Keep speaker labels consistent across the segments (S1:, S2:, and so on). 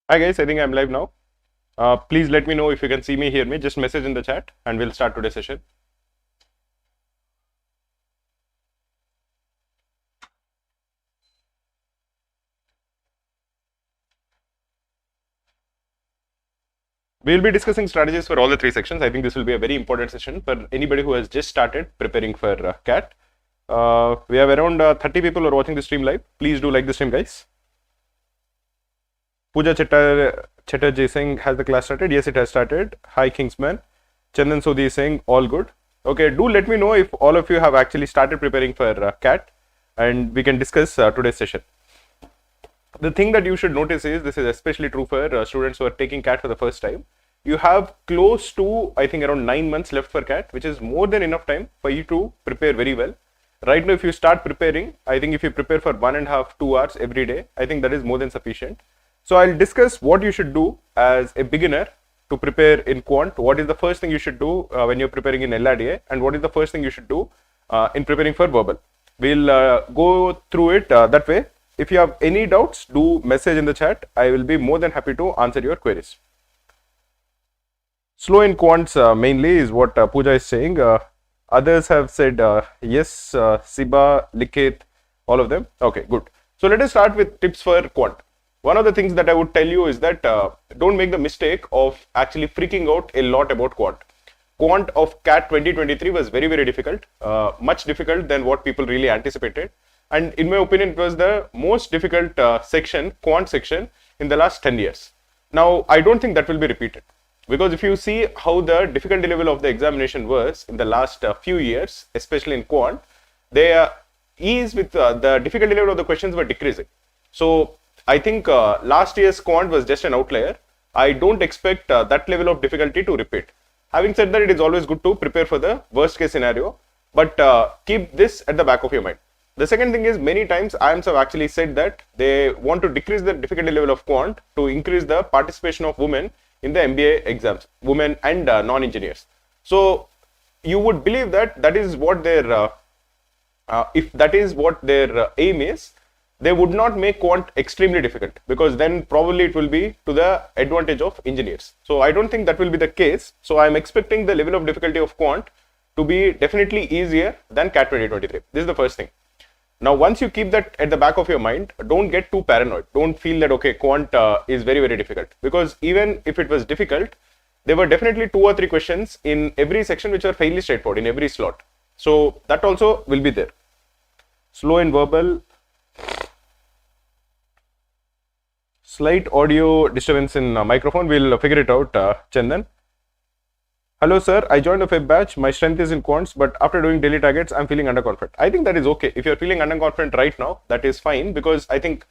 S1: Hi guys, I think I'm live now. Please let me know if you can see me, hear me. Just message in the chat and we'll start today's session. We'll be discussing strategies for all the three sections. I think this will be a very important session for anybody who has just started preparing for CAT. We have around 30 people who are watching the stream live. Please do like the stream, guys. Pooja Chatterjee is saying, has the class started? Yes, it has started. Hi, Kingsman. Chandan Sodhi is saying, all good. Okay, do let me know if all of you have actually started preparing for CAT and we can discuss today's session. The thing that you should notice is, this is especially true for students who are taking CAT for the first time. You have close to, I think, around 9 months left for CAT, which is more than enough time for you to prepare very well. Right now, if you start preparing, I think if you prepare for 1.5 to 2 hours every day, I think that is more than sufficient. So I'll discuss what you should do as a beginner to prepare in quant. What is the first thing you should do when you're preparing in LRDA, and what is the first thing you should do in preparing for verbal. We'll go through it that way. If you have any doubts, do message in the chat. I will be more than happy to answer your queries. Slow in quants mainly is what Pooja is saying. Others have said yes, Siba, Likit, all of them. Okay, good. So let us start with tips for quant. One of the things that I would tell you is that don't make the mistake of actually freaking out a lot about quant. Quant of CAT 2023 was very, very difficult, much difficult than what people really anticipated. And in my opinion, it was the most difficult section, quant section, in the last 10 years. Now, I don't think that will be repeated. Because if you see how the difficulty level of the examination was in the last few years, especially in quant, the ease with the difficulty level of the questions were decreasing. So I think last year's quant was just an outlier. I don't expect that level of difficulty to repeat. Having said that, it is always good to prepare for the worst case scenario, but keep this at the back of your mind. The second thing is, many times IIMs have actually said that they want to decrease the difficulty level of quant to increase the participation of women in the MBA exams, women and non-engineers. So you would believe that that is what their, if that is what their aim is, they would not make quant extremely difficult, because then probably it will be to the advantage of engineers. So I don't think that will be the case. So I'm expecting the level of difficulty of quant to be definitely easier than CAT 2023. This is the first thing. Now, once you keep that at the back of your mind, don't get too paranoid. Don't feel that, okay, quant is very, very difficult. Because even if it was difficult, there were definitely 2 or 3 questions in every section which are fairly straightforward in every slot. So that also will be there. Slow in verbal. Slight audio disturbance in microphone. We'll figure it out, Chandan. Hello sir, I joined a Feb batch. My strength is in quants, but after doing daily targets, I'm feeling underconfident. I think that is okay. If you're feeling underconfident right now, that is fine, because I think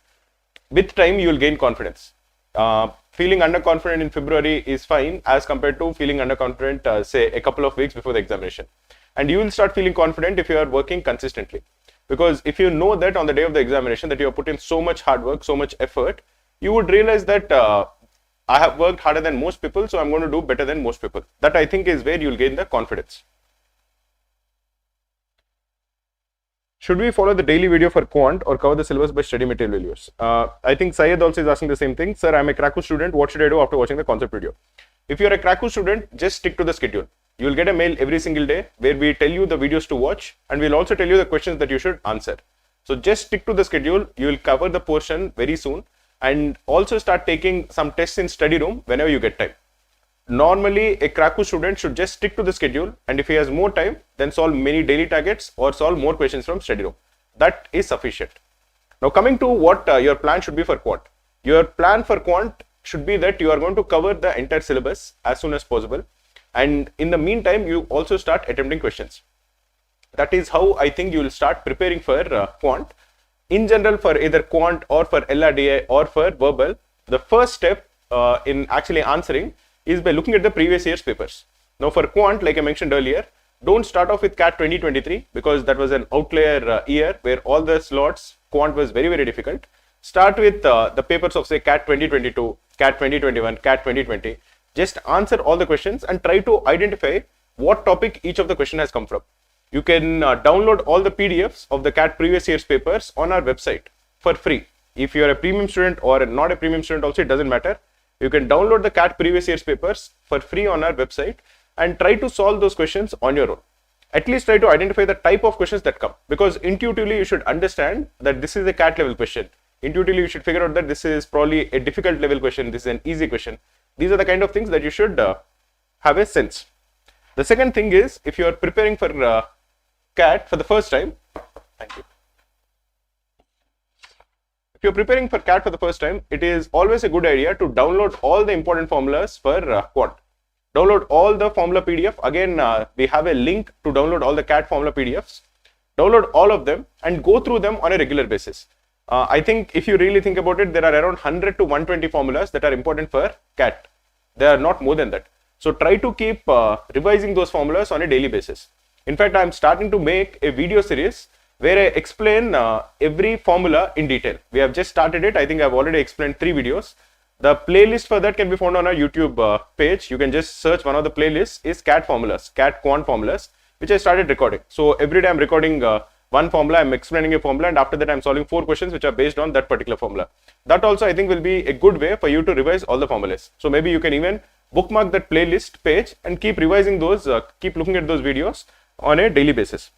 S1: with time you will gain confidence. Feeling underconfident in February is fine as compared to feeling underconfident, say, a couple of weeks before the examination. And you will start feeling confident if you are working consistently. Because if you know that on the day of the examination that you have put in so much hard work, so much effort, you would realize that I have worked harder than most people, so I'm going to do better than most people. That I think is where you'll gain the confidence. Should we follow the daily video for quant or cover the syllabus by study material values? I think Syed also is asking the same thing. Sir, I'm a Kraku student. What should I do after watching the concept video? If you're a Kraku student, just stick to the schedule. You'll get a mail every single day where we tell you the videos to watch, and we'll also tell you the questions that you should answer. So just stick to the schedule. You will cover the portion very soon. And also start taking some tests in study room whenever you get time. Normally, a Kraku student should just stick to the schedule, and if he has more time, then solve many daily targets or solve more questions from study room. That is sufficient. Now coming to what your plan should be for quant. Your plan for quant should be that you are going to cover the entire syllabus as soon as possible, and in the meantime, you also start attempting questions. That is how I think you will start preparing for quant. In general, for either quant or for LRDA or for verbal, the first step in actually answering is by looking at the previous year's papers. Now for quant, like I mentioned earlier, don't start off with CAT 2023 because that was an outlier year where all the slots quant was very, very difficult. Start with the papers of, say, CAT 2022, CAT 2021, CAT 2020. Just answer all the questions and try to identify what topic each of the question has come from. You can download all the PDFs of the CAT previous year's papers on our website for free. If you are a premium student or not a premium student also, it doesn't matter. You can download the CAT previous year's papers for free on our website and try to solve those questions on your own. At least try to identify the type of questions that come, because intuitively you should understand that this is a CAT level question. Intuitively you should figure out that this is probably a difficult level question, this is an easy question. These are the kind of things that you should have a sense. The second thing is, if you are preparing for CAT for the first time, thank you. If you're preparing for CAT for the first time, it is always a good idea to download all the important formulas for quant. Download all the formula PDF. Again, we have a link to download all the CAT formula PDFs. Download all of them and go through them on a regular basis. I think if you really think about it, there are around 100 to 120 formulas that are important for CAT. There are not more than that. So try to keep revising those formulas on a daily basis. In fact, I'm starting to make a video series where I explain every formula in detail. We have just started it. I think I've already explained 3 videos. The playlist for that can be found on our YouTube page. You can just search, one of the playlists is CAT formulas, CAT quant formulas, which I started recording. So every day I'm recording one formula, I'm explaining a formula, and after that I'm solving 4 questions which are based on that particular formula. That also I think will be a good way for you to revise all the formulas. So maybe you can even bookmark that playlist page and keep revising those, keep looking at those videos on a daily basis.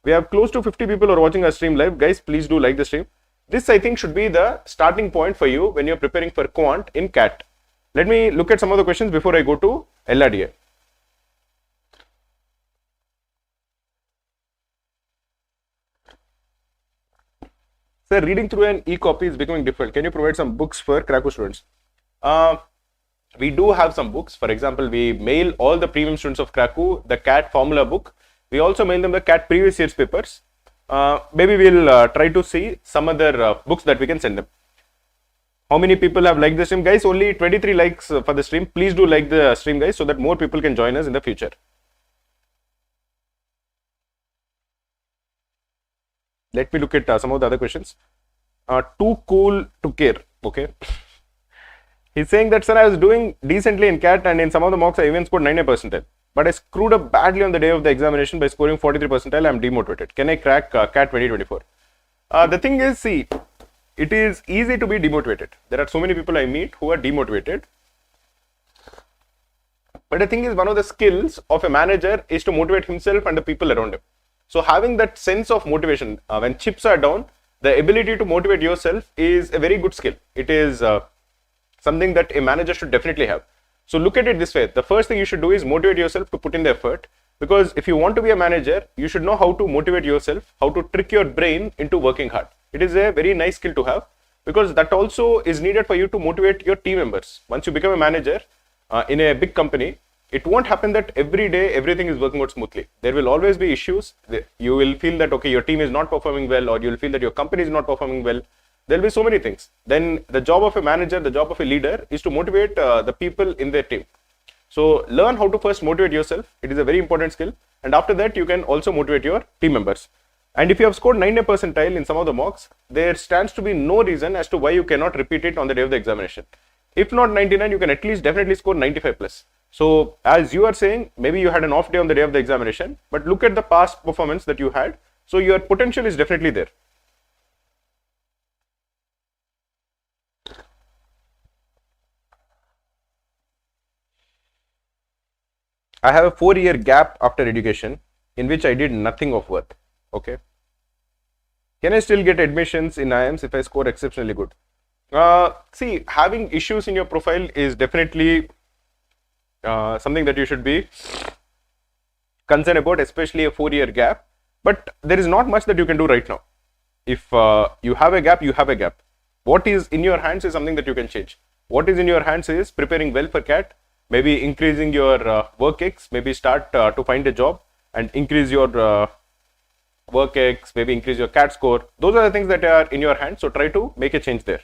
S1: We have close to 50 people who are watching our stream live. Guys, please do like the stream. This I think should be the starting point for you when you're preparing for quant in CAT. Let me look at some of the questions before I go to LRDA. Sir, reading through an e-copy is becoming difficult. Can you provide some books for Krakow students? We do have some books. For example, we mail all the premium students of Krakow the CAT formula book. We also mail them the CAT previous year's papers. Maybe we'll try to see some other books that we can send them. How many people have liked the stream? Guys, only 23 likes for the stream. Please do like the stream, guys, so that more people can join us in the future. Let me look at some of the other questions. Too cool to care. Okay. He's saying that, sir, I was doing decently in CAT and in some of the mocks I even scored 90 percentile. But I screwed up badly on the day of the examination by scoring 43 percentile. I'm demotivated. Can I crack CAT 2024? The thing is, see, it is easy to be demotivated. There are so many people I meet who are demotivated. But the thing is, one of the skills of a manager is to motivate himself and the people around him. So having that sense of motivation, when chips are down, the ability to motivate yourself is a very good skill. It is something that a manager should definitely have. So look at it this way. The first thing you should do is motivate yourself to put in the effort, because if you want to be a manager, you should know how to motivate yourself, how to trick your brain into working hard. It is a very nice skill to have, because that also is needed for you to motivate your team members. Once you become a manager in a big company, it won't happen that every day everything is working out smoothly. There will always be issues. You will feel that, okay, your team is not performing well, or you'll feel that your company is not performing well. There will be so many things. Then the job of a manager, the job of a leader is to motivate the people in their team. So learn how to first motivate yourself. It is a very important skill. And after that, you can also motivate your team members. And if you have scored 90 percentile in some of the mocks, there stands to be no reason as to why you cannot repeat it on the day of the examination. If not 99, you can at least definitely score 95 plus. So as you are saying, maybe you had an off day on the day of the examination, but look at the past performance that you had. So your potential is definitely there. I have a 4-year gap after education in which I did nothing of worth. Okay. Can I still get admissions in IIMs if I score exceptionally good? See, having issues in your profile is definitely something that you should be concerned about, especially a 4-year gap. But there is not much that you can do right now. If you have a gap, you have a gap. What is in your hands is something that you can change. What is in your hands is preparing well for CAT. Maybe increasing your work X, maybe start to find a job and increase your work X, maybe increase your CAT score. Those are the things that are in your hands. So try to make a change there.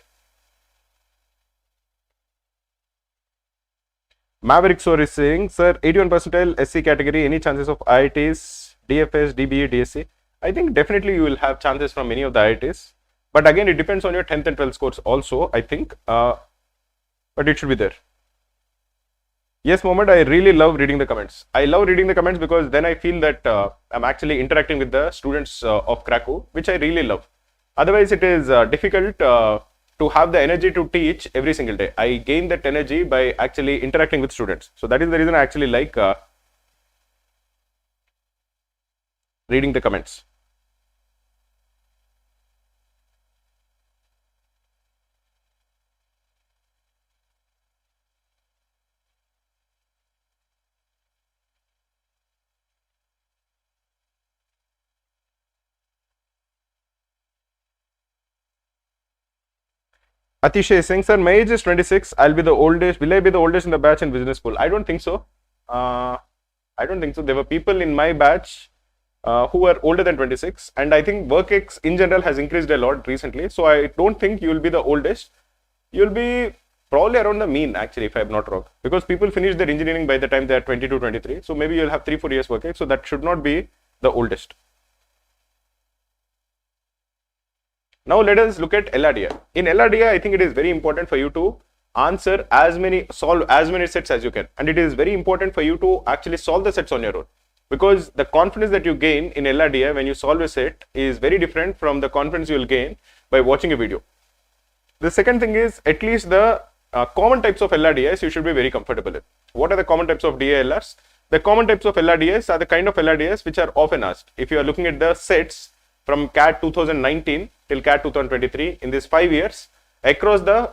S1: Maverick Sor is saying, sir, 81 percentile SC category, any chances of IITs, DFS, DBE, DSC? I think definitely you will have chances from many of the IITs. But again, it depends on your 10th and 12th scores also, I think. But it should be there. Yes, Mohammed, I really love reading the comments. I love reading the comments because then I feel that I'm actually interacting with the students of Krakow, which I really love. Otherwise, it is difficult to have the energy to teach every single day. I gain that energy by actually interacting with students. So that is the reason I actually like reading the comments. Atishay is saying, sir, my age is 26. I'll be the oldest. Will I be the oldest in the batch in business school? I don't think so. I don't think so. There were people in my batch who were older than 26, and I think WorkX in general has increased a lot recently. So I don't think you will be the oldest. You'll be probably around the mean, actually, if I'm not wrong, because people finish their engineering by the time they are 22, 23. So maybe you'll have 3-4 years WorkX. So that should not be the oldest. Now let us look at LRDI. In LRDI, I think it is very important for you to solve as many sets as you can. And it is very important for you to actually solve the sets on your own. Because the confidence that you gain in LRDI when you solve a set is very different from the confidence you will gain by watching a video. The second thing is, at least the common types of LRDIs you should be very comfortable with. What are the common types of DILRs? The common types of LRDIs are the kind of LRDIs which are often asked. If you are looking at the sets from CAT 2019 till CAT 2023, in these 5 years, across the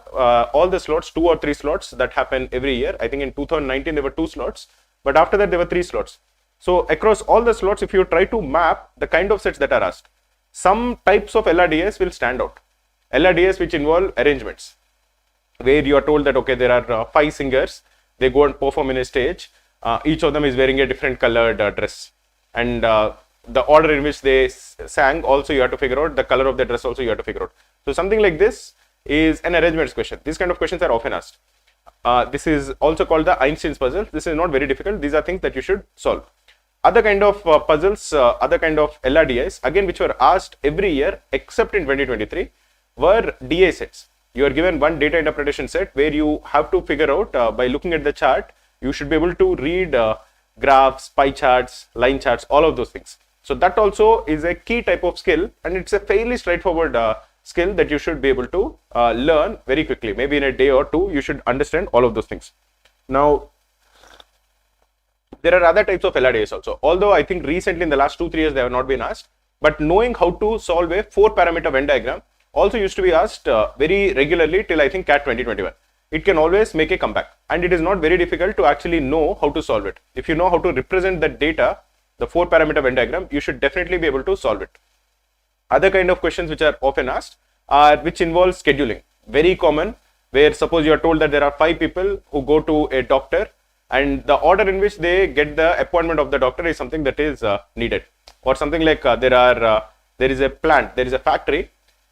S1: all the slots, 2 or 3 slots that happen every year. I think in 2019 there were 2 slots, but after that there were 3 slots. So across all the slots, if you try to map the kind of sets that are asked, some types of LRDIs will stand out. LRDIs which involve arrangements, where you are told that, okay, there are 5 singers, they go and perform in a stage, each of them is wearing a different colored dress, and the order in which they sang also you have to figure out, the color of the dress also you have to figure out. So something like this is an arrangements question. These kind of questions are often asked. This is also called the Einstein's puzzle. This is not very difficult. These are things that you should solve. Other kind of puzzles, other kind of LRDIs, again, which were asked every year except in 2023, were DA sets. You are given one data interpretation set where you have to figure out by looking at the chart, you should be able to read graphs, pie charts, line charts, all of those things. So that also is a key type of skill, and it's a fairly straightforward skill that you should be able to learn very quickly. Maybe in a day or two, you should understand all of those things. Now, there are other types of LRDIs also, although I think recently in the last 2-3 years they have not been asked, but knowing how to solve a 4-parameter Venn diagram also used to be asked very regularly till I think CAT 2021. It can always make a comeback, and it is not very difficult to actually know how to solve it. If you know how to represent that data, the 4-parameter Venn diagram, you should definitely be able to solve it. Other kind of questions which are often asked are which involve scheduling. Very common, where suppose you are told that there are 5 people who go to a doctor, and the order in which they get the appointment of the doctor is something that is needed, or something like there is a plant, there is a factory,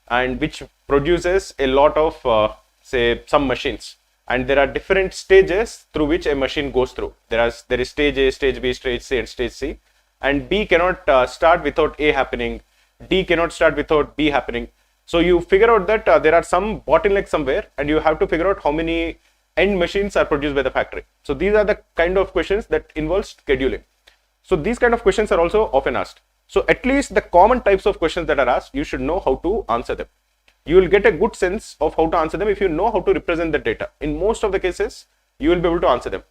S1: and which produces a lot of say some machines, and there are different stages through which a machine goes through. There is stage A, stage B, stage C, and stage C, and B cannot start without A happening, D cannot start without B happening. So you figure out that there are some bottlenecks somewhere, and you have to figure out how many end machines are produced by the factory. So these are the kind of questions that involve scheduling. So these kind of questions are also often asked. So at least the common types of questions that are asked, you should know how to answer them. You will get a good sense of how to answer them if you know how to represent the data. In most of the cases, you will be able to answer them.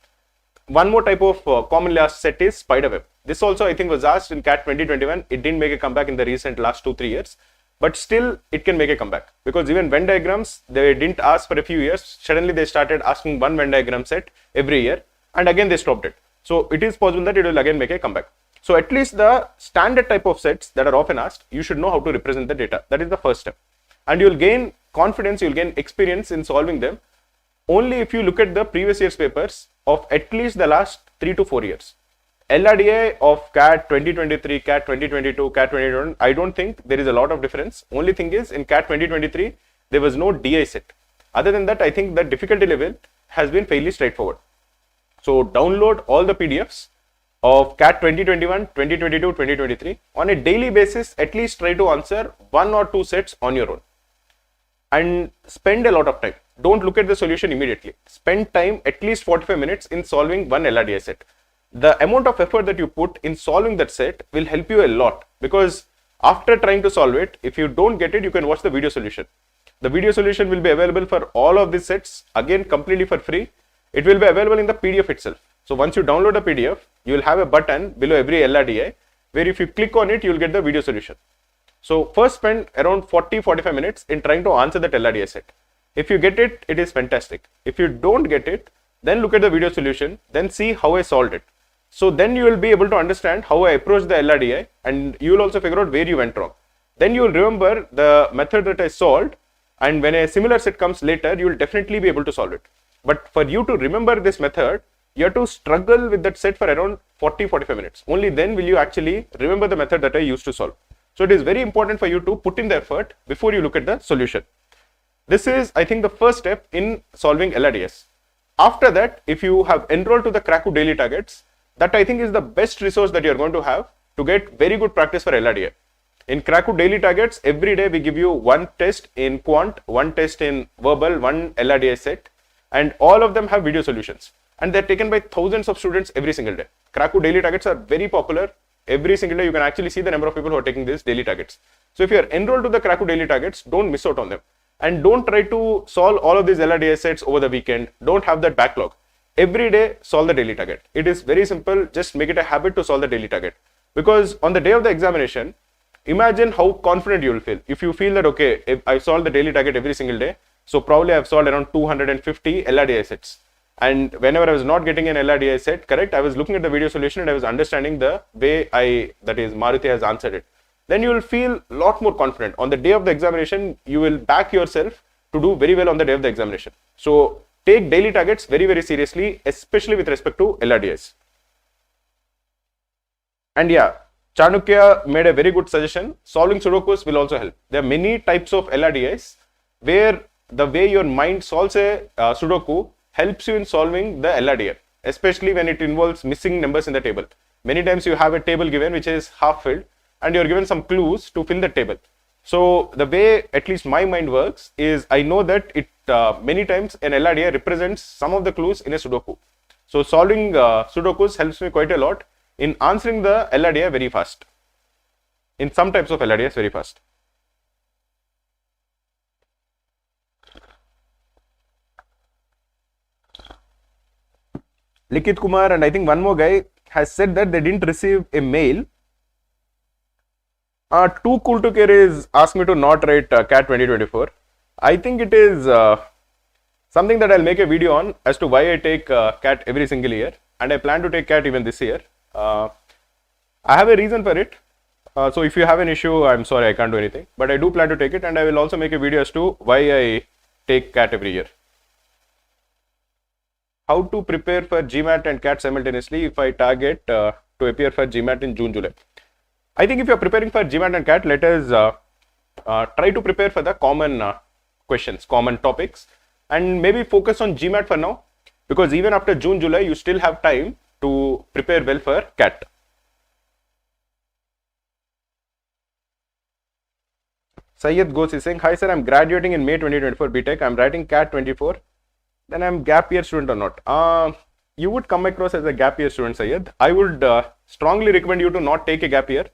S1: One more type of commonly asked set is spiderweb. This also I think was asked in CAT 2021. It didn't make a comeback in the recent last 2-3 years. But still, it can make a comeback, because even Venn diagrams, they didn't ask for a few years. Suddenly, they started asking one Venn diagram set every year, and again they stopped it. So it is possible that it will again make a comeback. So at least the standard type of sets that are often asked, you should know how to represent the data. That is the first step, and you will gain confidence, you will gain experience in solving them only if you look at the previous year's papers of at least the last 3 to 4 years. LRDI of CAT 2023, CAT 2022, CAT 2021, I don't think there is a lot of difference. Only thing is, in CAT 2023, there was no DI set. Other than that, I think the difficulty level has been fairly straightforward. So download all the PDFs of CAT 2021, 2022, 2023. On a daily basis, at least try to answer 1 or 2 sets on your own. And spend a lot of time. Don't look at the solution immediately. Spend time, at least 45 minutes, in solving one LRDI set. The amount of effort that you put in solving that set will help you a lot, because After trying to solve it, if you don't get it, you can watch the video solution. The video solution will be available for all of these sets, again completely for free. It will be available in the PDF itself. So once you download the PDF, you will have a button below every LRDI where if you click on it, you will get the video solution. So first spend around 40-45 minutes in trying to answer that LRDI set. If you get it, it is fantastic. If you don't get it, then look at the video solution, then see how I solved it. So then you will be able to understand how I approached the LRDI, and you will also figure out where you went wrong. Then you will remember the method that I solved, and when a similar set comes later, you will definitely be able to solve it. But for you to remember this method, you have to struggle with that set for around 40-45 minutes. Only then will you actually remember the method that I used to solve. So it is very important for you to put in the effort before you look at the solution. This is, I think, the first step in solving LRDS. After that, if you have enrolled to the Krakow daily targets, that I think is the best resource that you are going to have to get very good practice for LRDI. In Krakow daily targets, every day we give you one test in quant, one test in verbal, one LRDI set, and all of them have video solutions. And they're taken by thousands of students every single day. Krakow daily targets are very popular. Every single day you can actually see the number of people who are taking these daily targets. So if you are enrolled to the Krakow daily targets, don't miss out on them. And don't try to solve all of these LRDI sets over the weekend. Don't have that backlog. Every day, solve the daily target. It is very simple. Just make it a habit to solve the daily target. Because on the day of the examination, imagine how confident you will feel. If you feel that, okay, if I solve the daily target every single day, so probably I've solved around 250 LRDI sets. And whenever I was not getting an LRDI set correct, I was looking at the video solution and I was understanding the way that is Maruti has answered it. Then you will feel a lot more confident. On the day of the examination, you will back yourself to do very well on the day of the examination. So take daily targets very, very seriously, especially with respect to LRDIs. And yeah, Chanukya made a very good suggestion. Solving Sudokus will also help. There are many types of LRDIs where the way your mind solves a Sudoku helps you in solving the LRDI, especially when it involves missing numbers in the table. Many times you have a table given which is half filled and you're given some clues to fill the table. So the way at least my mind works is I know that it many times an LRDI represents some of the clues in a Sudoku. So solving Sudokus helps me quite a lot in answering the LRDI very fast. In some types of LRDIs very fast. Likit Kumar and I think one more guy has said that they didn't receive a mail. Too cool to care is asked me to not write CAT 2024. I think it is something that I'll make a video on as to why I take CAT every single year, and I plan to take CAT even this year. I have a reason for it. So if you have an issue, I'm sorry, I can't do anything, but I do plan to take it, and I will also make a video as to why I take CAT every year. How to prepare for GMAT and CAT simultaneously if I target to appear for GMAT in June, July. I think if you are preparing for GMAT and CAT, let us try to prepare for the common questions, common topics, and maybe focus on GMAT for now, because even after June, July, you still have time to prepare well for CAT. Syed Ghosh is saying, hi sir, I'm graduating in May 2024 BTech. I'm writing CAT 24. Then I'm gap year student or not? You would come across as a gap year student, Syed. I would strongly recommend you to not take a gap year.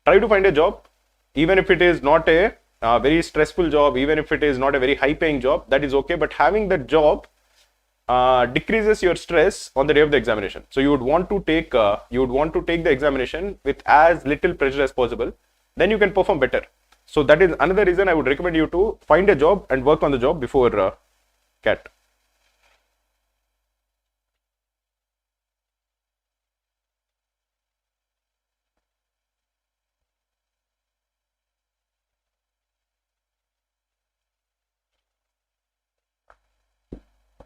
S1: Try to find a job, even if it is not a very stressful job, even if it is not a very high paying job, that is okay. But having that job decreases your stress on the day of the examination. So you would want to take the examination with as little pressure as possible. Then you can perform better. So that is another reason I would recommend you to find a job and work on the job before CAT.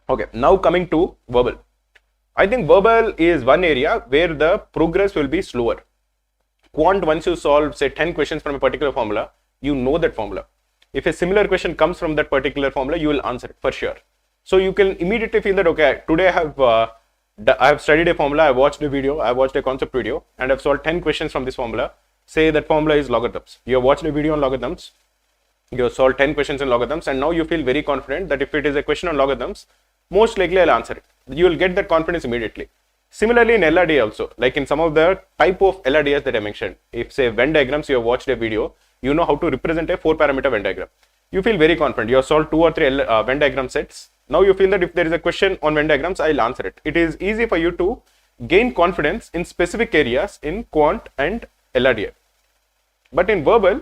S1: Okay, now coming to verbal. I think verbal is one area where the progress will be slower. Quant, once you solve say 10 questions from a particular formula, you know that formula. If a similar question comes from that particular formula, you will answer it for sure. So you can immediately feel that, okay, today I have studied a formula, I watched a video, I watched a concept video, and I've solved 10 questions from this formula. Say that formula is logarithms. You have watched a video on logarithms, you have solved 10 questions in logarithms, and now you feel very confident that if it is a question on logarithms, most likely I'll answer it. You will get that confidence immediately. Similarly in LRDA also, like in some of the type of LRDAs that I mentioned, if say Venn diagrams, you have watched a video, you know how to represent a 4-parameter Venn diagram. You feel very confident. You have solved 2 or 3 Venn diagram sets. Now you feel that if there is a question on Venn diagrams, I'll answer it. It is easy for you to gain confidence in specific areas in quant and LRDA. But in verbal,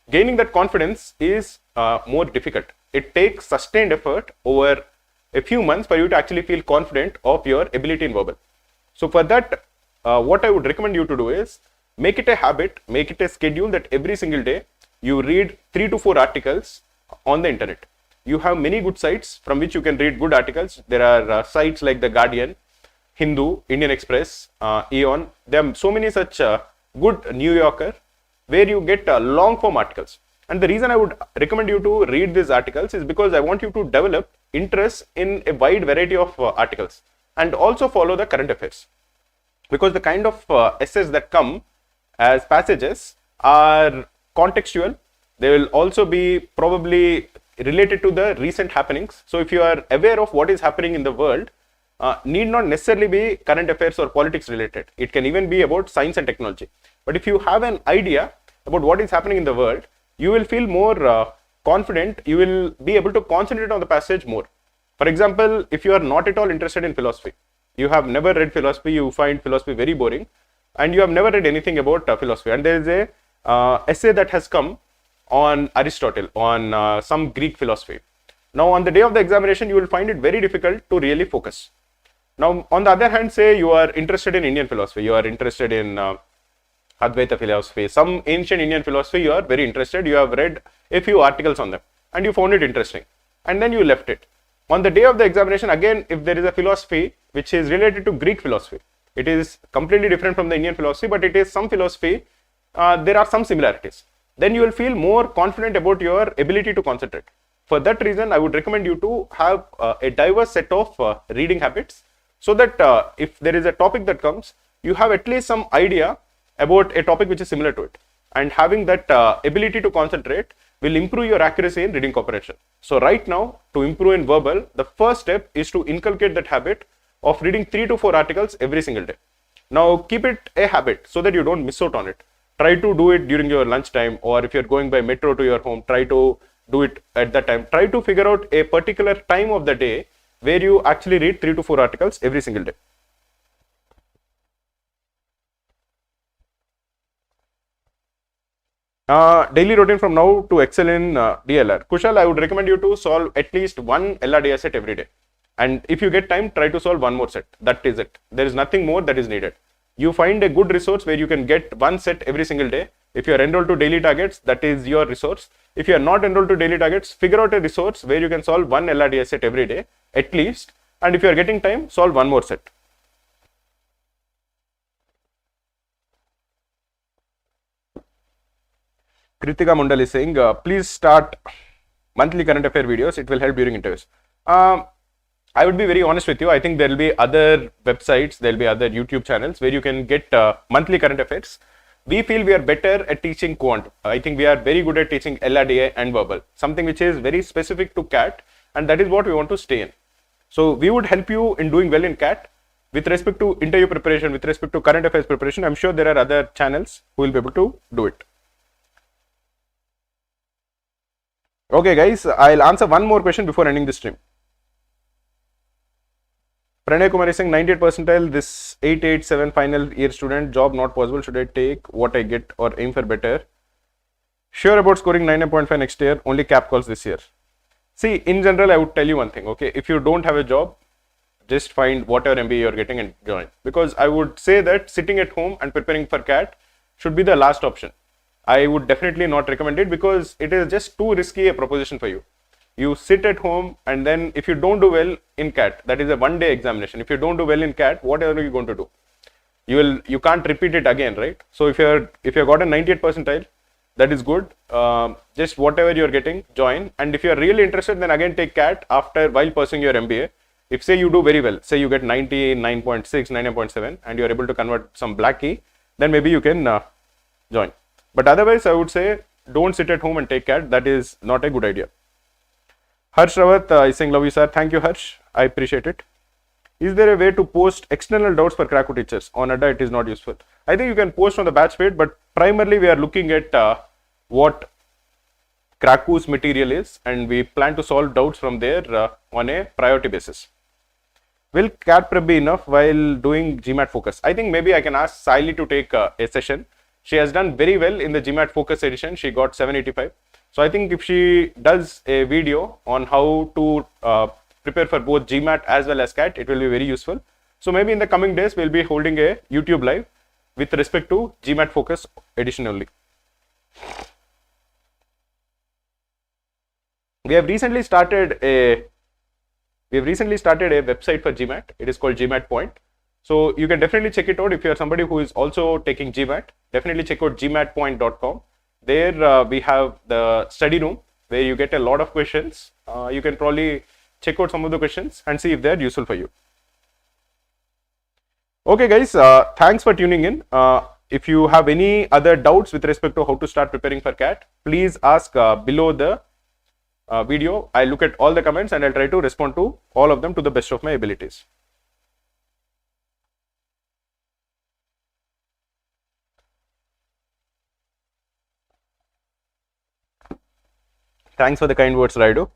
S1: gaining that confidence is more difficult. It takes sustained effort over a few months for you to actually feel confident of your ability in verbal. So for that, what I would recommend you to do is make it a habit, make it a schedule that every single day you read 3 to 4 articles on the internet. You have many good sites from which you can read good articles. There are sites like The Guardian, Hindu, Indian Express, Eon. There are so many such good New Yorker where you get long form articles. And the reason I would recommend you to read these articles is because I want you to develop interest in a wide variety of articles and also follow the current affairs. Because the kind of essays that come as passages are contextual. They will also be probably related to the recent happenings. So if you are aware of what is happening in the world, need not necessarily be current affairs or politics related. It can even be about science and technology. But if you have an idea about what is happening in the world, you will feel more confident. You will be able to concentrate on the passage more. For example, if you are not at all interested in philosophy, you have never read philosophy, you find philosophy very boring, and you have never read anything about philosophy, and there is a essay that has come on Aristotle, on some Greek philosophy. Now on the day of the examination, you will find it very difficult to really focus. Now on the other hand, say you are interested in Indian philosophy, you are interested in Advaita philosophy, some ancient Indian philosophy, you are very interested, you have read a few articles on them and you found it interesting, and then you left it. On the day of the examination, again, if there is a philosophy which is related to Greek philosophy, it is completely different from the Indian philosophy, but it is some philosophy, there are some similarities. Then you will feel more confident about your ability to concentrate. For that reason, I would recommend you to have a diverse set of reading habits, so that if there is a topic that comes, you have at least some idea about a topic which is similar to it. And having that ability to concentrate will improve your accuracy in reading comprehension. So right now, to improve in verbal, the first step is to inculcate that habit of reading 3 to 4 articles every single day. Now keep it a habit so that you don't miss out on it. Try to do it during your lunchtime, or if you're going by metro to your home, try to do it at that time. Try to figure out a particular time of the day where you actually read 3 to 4 articles every single day. Daily routine from now to excel in DLR. Kushal, I would recommend you to solve at least one LRDA set every day. And if you get time, try to solve one more set. That is it. There is nothing more that is needed. You find a good resource where you can get one set every single day. If you are enrolled to daily targets, that is your resource. If you are not enrolled to daily targets, figure out a resource where you can solve one LRDA set every day at least. And if you are getting time, solve one more set. Kritika Mundal is saying, please start monthly current affair videos. It will help during interviews. I would be very honest with you. I think there will be other websites, there will be other YouTube channels where you can get monthly current affairs. We feel we are better at teaching quant. I think we are very good at teaching LRDA and verbal, something which is very specific to CAT, and that is what we want to stay in. So we would help you in doing well in CAT. With respect to interview preparation, with respect to current affairs preparation, I'm sure there are other channels who will be able to do it. Okay guys, I'll answer one more question before ending this stream. Pranay Kumar is saying 98 percentile, this 887 final year student, job not possible. Should I take what I get or aim for better? Sure about scoring 9.5 next year, only cap calls this year. See, in general, I would tell you one thing, okay? If you don't have a job, just find whatever MBA you're getting and join. Because I would say that sitting at home and preparing for CAT should be the last option. I would definitely not recommend it because it is just too risky a proposition for you. You sit at home and then if you don't do well in CAT, that is a one-day examination. If you don't do well in CAT, what are you going to do? You can't repeat it again, right? So if you got a 98 percentile, that is good. Just whatever you're getting, join. And if you're really interested, then again take CAT while pursuing your MBA. If say you do very well, say you get 99.6, 99.7 and you're able to convert some black key, then maybe you can join. But otherwise, I would say don't sit at home and take CAT. That is not a good idea. Harsh Rawat is saying, love you sir. Thank you Harsh. I appreciate it. Is there a way to post external doubts for Krakow teachers? On ADA, it is not useful. I think you can post on the batch page, but primarily we are looking at what Krakow's material is, and we plan to solve doubts from there on a priority basis. Will CAT prep be enough while doing GMAT focus? I think maybe I can ask Siley to take a session. She has done very well in the GMAT focus edition. She got 785. So I think if she does a video on how to prepare for both GMAT as well as CAT, it will be very useful. So maybe in the coming days, we'll be holding a YouTube live with respect to GMAT focus edition only. We have recently started a website for GMAT. It is called GMAT Point. So you can definitely check it out if you are somebody who is also taking GMAT. Definitely check out gmatpoint.com. There we have the study room where you get a lot of questions. You can probably check out some of the questions and see if they are useful for you. Okay guys, thanks for tuning in. If you have any other doubts with respect to how to start preparing for CAT, please ask below the video. I'll look at all the comments and I'll try to respond to all of them to the best of my abilities. Thanks for the kind words, Raidu.